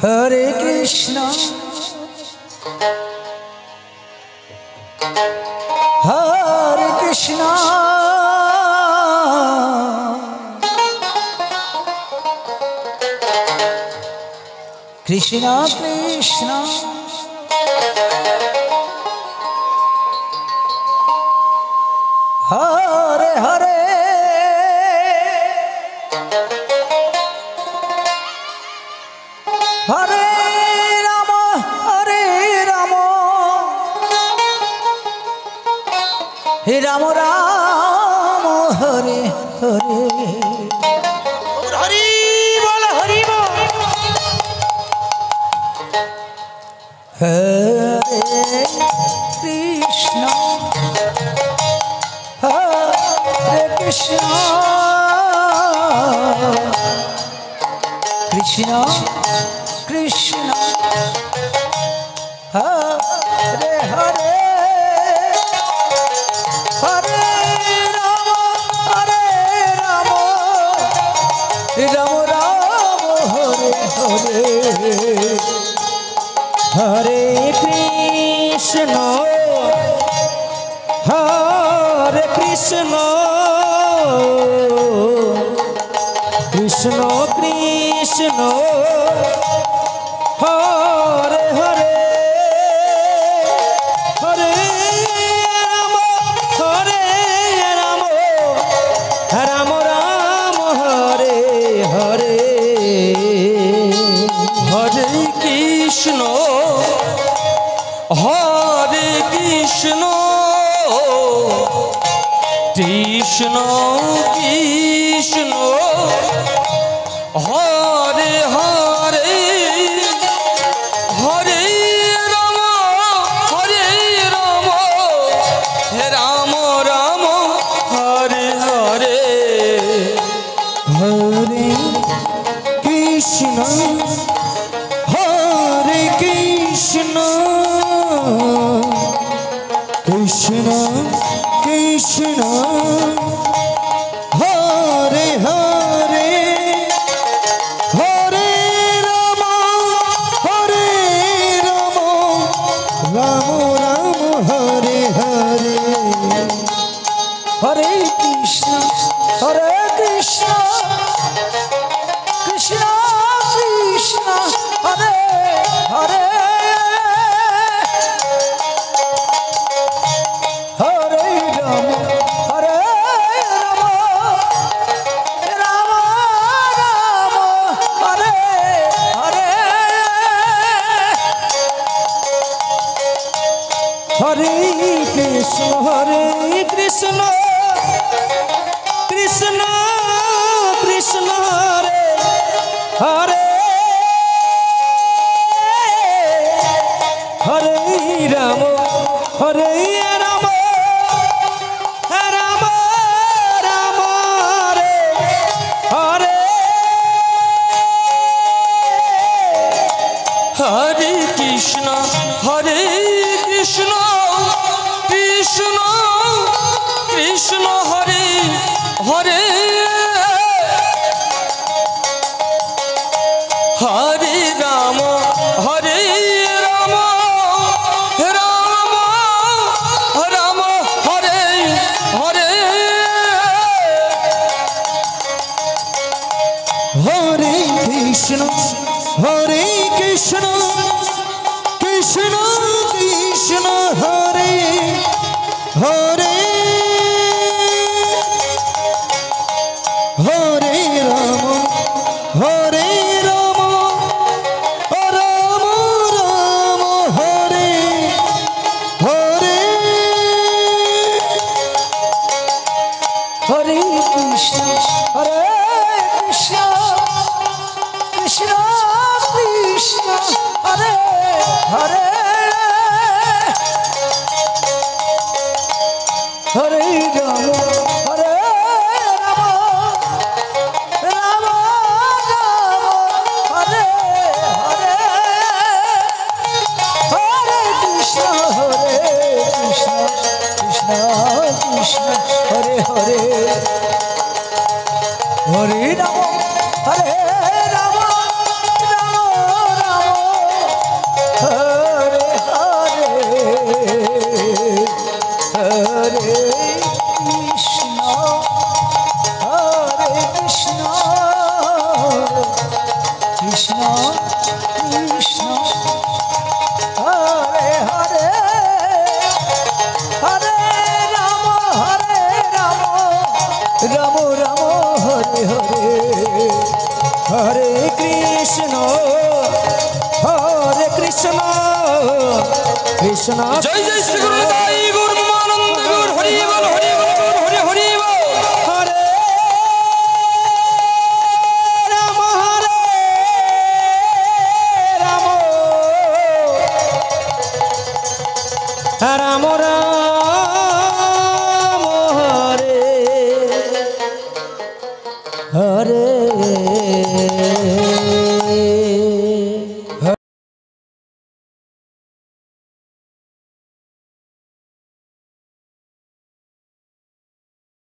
हरे कृष्णा हरे कृष्णा कृष्णा कृष्णा हरे हरे हरे राम हे राम राम हरे हरे हरि बोल हरि बोल। हरे कृष्णा हरे कृष्णा कृष्णा कृष्णा हरे हरे हरे राम राम राम हरे हरे हरे कृष्ण हरे कृष्ण कृष्ण कृष्ण हरे हरे हरे राम राम राम हरे हरे हरे कृष्ण हरे कृष्ण कृष्ण कृष्ण हरे हरे हरे राम राम राम हरे हरे हरे कृष्ण हरे कृष्ण कृष्ण कृष्ण हरे हरे हरे राम राम राम हरे हरे हरे कृष्ण कृष्ण कृष्ण हरे हरे हरे राम राम राम हरे हरे हरे कृष्ण कृष्ण कृष्ण हरे हरे हरे राम राम राम हरे हरे हरे कृष्ण कृष्ण कृष्ण हरे हरे हरे राम राम राम हरे हरे हरे कृष्ण कृष्ण कृष्ण हरे हरे हरे राम राम राम हरे हरे हरे कृष्ण कृष्ण कृष्ण हरे हरे हरे राम राम हरे हरे हरे कृष्ण कृष्ण कृष्ण हरे हरे হরে রাম হরে রাম রাম রাম হরে হরে হরে কৃষ্ণ হরে কৃষ্ণ কৃষ্ণ কৃষ্ণ হরে হরে হরে রাম রাম রাম হরে হরে হরে কৃষ্ণ কৃষ্ণ জয় জয় শ্রী গুরু নিতাই গৌর প্রেমানন্দ গৌর হরি বল হরি বল গৌর হরি হরি বল। হরে রাম রাম রাম রাম হরে হরে